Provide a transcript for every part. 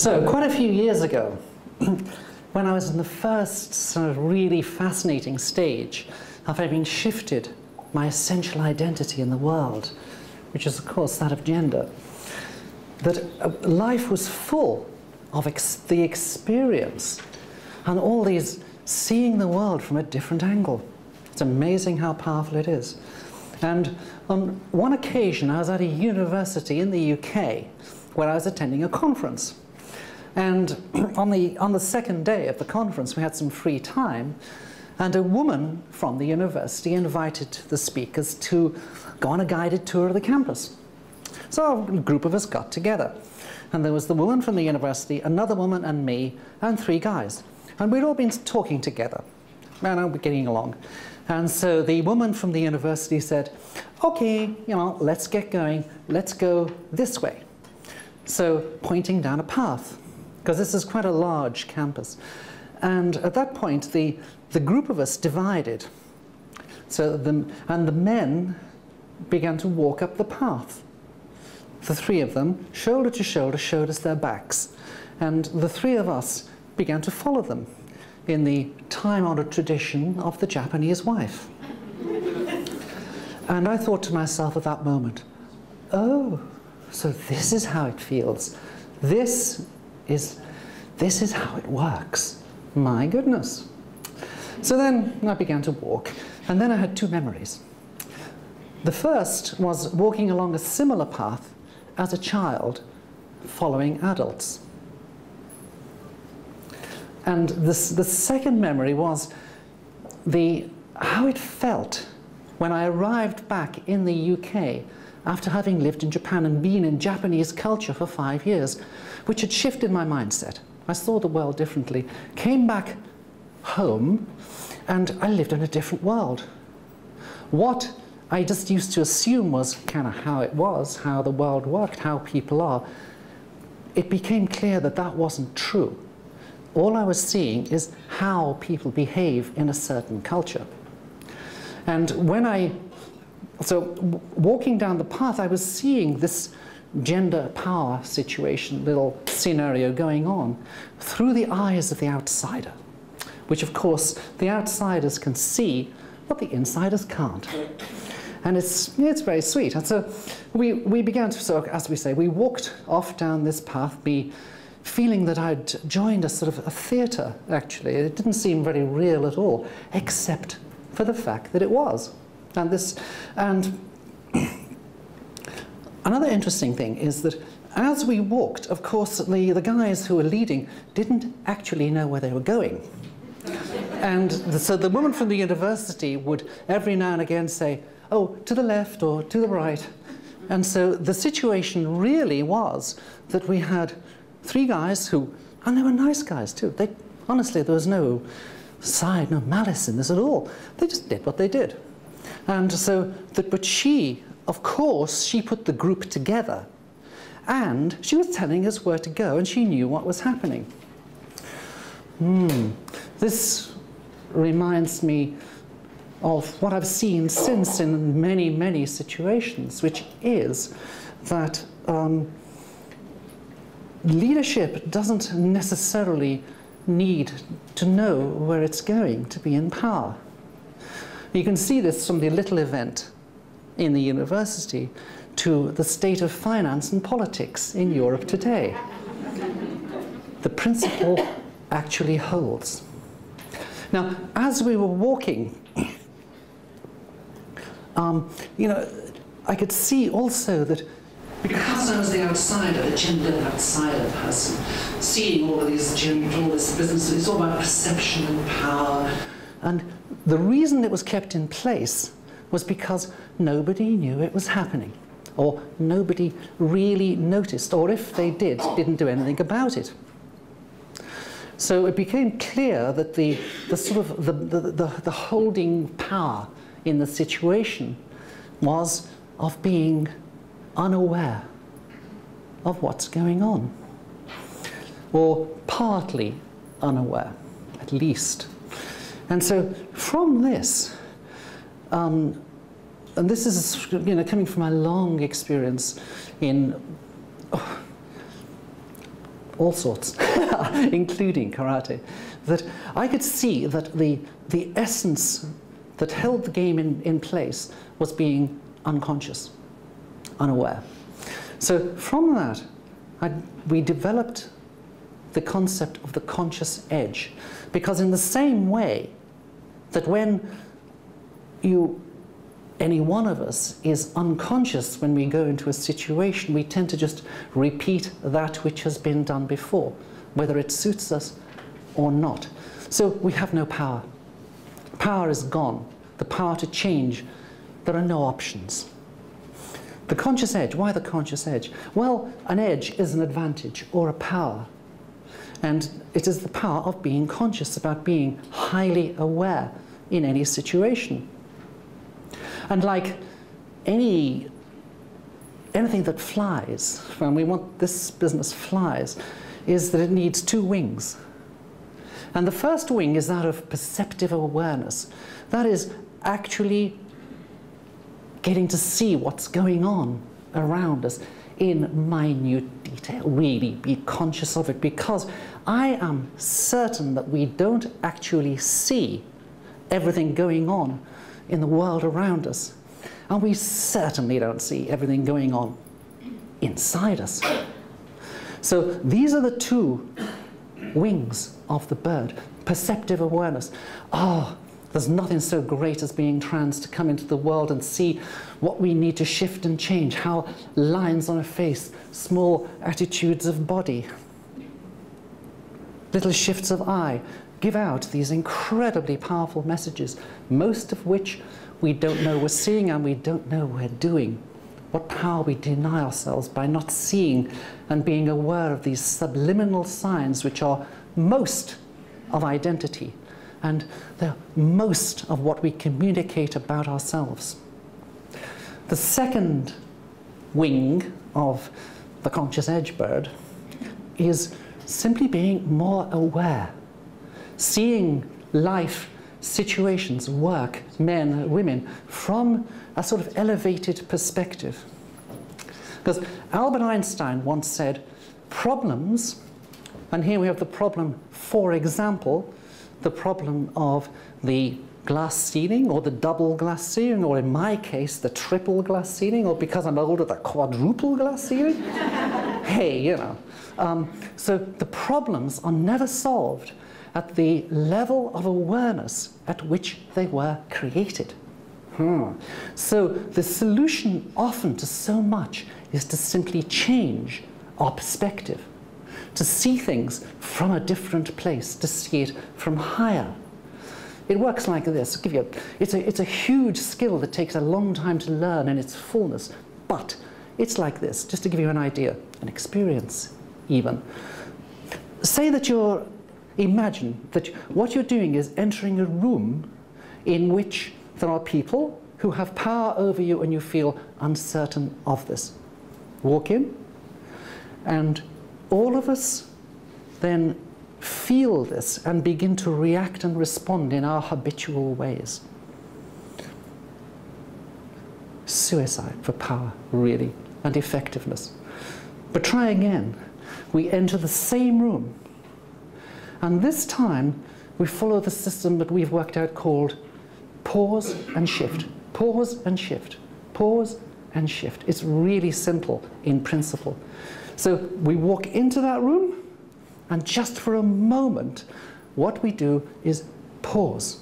So, quite a few years ago, when I was in the first sort of really fascinating stage of having shifted my essential identity in the world, which is, of course, that of gender, that life was full of the experience and all these seeing the world from a different angle. It's amazing how powerful it is. And on one occasion, I was at a university in the UK where I was attending a conference. And on the second day of the conference, we had some free time, and a woman from the university invited the speakers to go on a guided tour of the campus. So a group of us got together, and there was the woman from the university, another woman and me, and 3 guys. And we'd all been talking together, and we're getting along. And so the woman from the university said, okay, let's get going, let's go this way. So pointing down a path, because this is quite a large campus. And at that point, the group of us divided. So the men began to walk up the path. The 3 of them, shoulder to shoulder, showed us their backs. And the 3 of us began to follow them in the time-honored tradition of the Japanese wife. And I thought to myself at that moment, oh, so this is how it feels. This is how it works. My goodness. So then I began to walk, and then I had 2 memories. The first was walking along a similar path as a child, following adults. And the second memory was how it felt when I arrived back in the UK after having lived in Japan and been in Japanese culture for 5 years, which had shifted my mindset. I saw the world differently, came back home, and I lived in a different world. What I just used to assume was kind of how it was, how the world worked, how people are. It became clear that that wasn't true. All I was seeing is how people behave in a certain culture. And so walking down the path, I was seeing this gender power situation, little scenario going on through the eyes of the outsider, which of course the outsiders can see, but the insiders can't. And it's very sweet. And so we began to, so as we say, we walked off down this path, me feeling that I'd joined a sort of a theatre, actually. It didn't seem very real at all, except for the fact that it was. And another interesting thing is that as we walked, of course, the guys who were leading didn't actually know where they were going. And so the woman from the university would every now and again say, oh, to the left or to the right. And so the situation really was that we had 3 guys who, and they were nice guys too. Honestly, there was no malice in this at all. They just did what they did. And so, but she, of course, she put the group together, and she was telling us where to go, and she knew what was happening. This reminds me of what I've seen since in many, many situations, which is that leadership doesn't necessarily need to know where it's going to be in power. You can see this from the little event in the university to the state of finance and politics in Europe today. The principle actually holds. Now, as we were walking, I could see also that because I was the outsider, the gendered outsider person, seeing all of these all this business, it's all about perception and power. And the reason it was kept in place was because nobody knew it was happening, or nobody really noticed, or if they did, didn't do anything about it. So it became clear that the holding power in the situation was of being unaware of what's going on, or partly unaware, at least. And so from this, and this is coming from my long experience in all sorts, including karate, that I could see that the essence that held the game in place was being unconscious, unaware. So from that, we developed the concept of the conscious edge, because in the same way that when any one of us is unconscious when we go into a situation, we tend to just repeat that which has been done before, whether it suits us or not. So we have no power. Power is gone. The power to change, there are no options. The conscious edge, why the conscious edge? Well, an edge is an advantage or a power. And it is the power of being conscious, about being highly aware in any situation. And like anything that flies, when we want this business flies, is that it needs two wings. And the first wing is that of perceptive awareness. That is actually getting to see what's going on around us in minute detail, really be conscious of it, because I am certain that we don't actually see everything going on in the world around us. And we certainly don't see everything going on inside us. So these are the two wings of the bird. Perceptive awareness. Oh, there's nothing so great as being trans, to come into the world and see what we need to shift and change, how lines on a face, small attitudes of body, little shifts of eye, give out these incredibly powerful messages, most of which we don't know we're seeing and we don't know we're doing. What power we deny ourselves by not seeing and being aware of these subliminal signs, which are most of identity, and they're most of what we communicate about ourselves. The second wing of the conscious edge bird is simply being more aware, seeing life, situations, work, men, women, from a sort of elevated perspective. Because Albert Einstein once said, problems, and here we have the problem, for example, the problem of the glass ceiling, or the double glass ceiling, or in my case, the triple glass ceiling, or because I'm older, the quadruple glass ceiling. Hey, you know. So the problems are never solved at the level of awareness at which they were created. So the solution often to so much is to simply change our perspective, to see things from a different place, to see it from higher. It works like this. It's a huge skill that takes a long time to learn in its fullness, but it's like this, just to give you an idea, an experience even. Say that imagine that what you're doing is entering a room in which there are people who have power over you and you feel uncertain of this. Walk in, and all of us then feel this and begin to react and respond in our habitual ways. Suicide for power, really, and effectiveness. But try again. We enter the same room, and this time we follow the system that we've worked out called pause and shift. Pause and shift. Pause and shift. It's really simple in principle. So we walk into that room, and just for a moment, what we do is pause.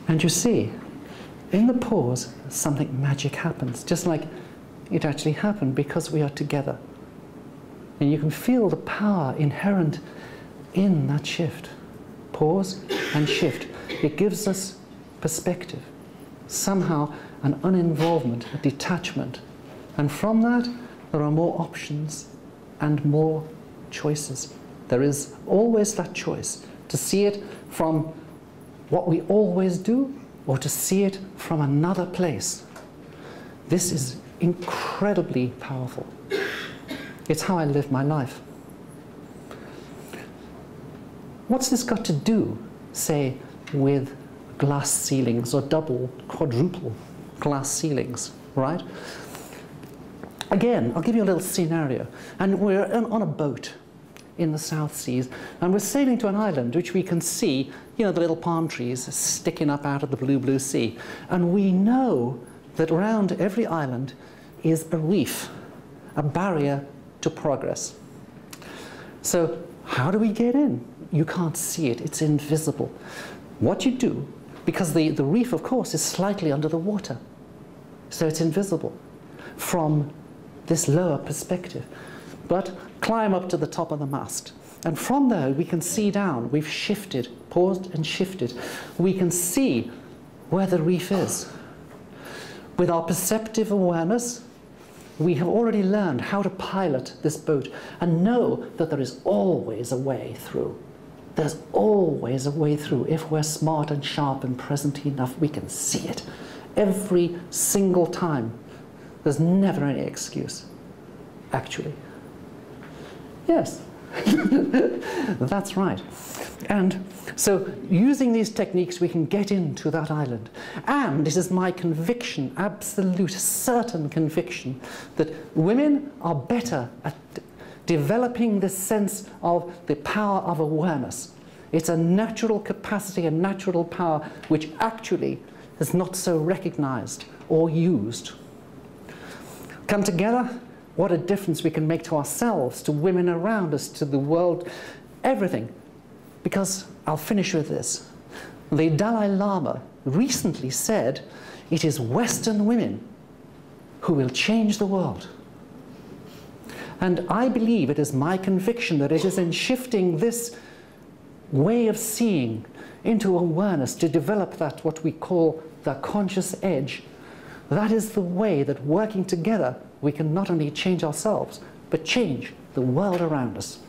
And you see, in the pause, something magic happens, just like it actually happened because we are together. And you can feel the power inherent in that shift. Pause and shift. It gives us perspective, somehow an uninvolvement, a detachment. And from that, there are more options and more choices. There is always that choice to see it from what we always do, or to see it from another place. This is incredibly powerful. It's how I live my life. What's this got to do, say, with glass ceilings or double, quadruple glass ceilings, right? Again, I'll give you a little scenario. And we're on a boat in the South Seas, and we're sailing to an island which we can see, you know, the little palm trees sticking up out of the blue, blue sea. And we know that around every island is a reef, a barrier to progress. So how do we get in? You can't see it, it's invisible. What you do, because the reef, of course, is slightly under the water, so it's invisible from this lower perspective. But climb up to the top of the mast, and from there we can see down. We've shifted, paused and shifted. We can see where the reef is. With our perceptive awareness, we have already learned how to pilot this boat and know that there is always a way through. There's always a way through. If we're smart and sharp and present enough, we can see it every single time. There's never any excuse, actually. Yes, that's right. And so using these techniques, we can get into that island. And it is my conviction, absolute, certain conviction, that women are better at developing this sense of the power of awareness. It's a natural capacity, a natural power, which actually is not so recognized or used. Come together, what a difference we can make to ourselves, to women around us, to the world, everything. Because I'll finish with this. The Dalai Lama recently said, it is Western women who will change the world. And I believe, it is my conviction, that it is in shifting this way of seeing into awareness to develop that, what we call the conscious edge. That is the way that working together we can not only change ourselves, but change the world around us.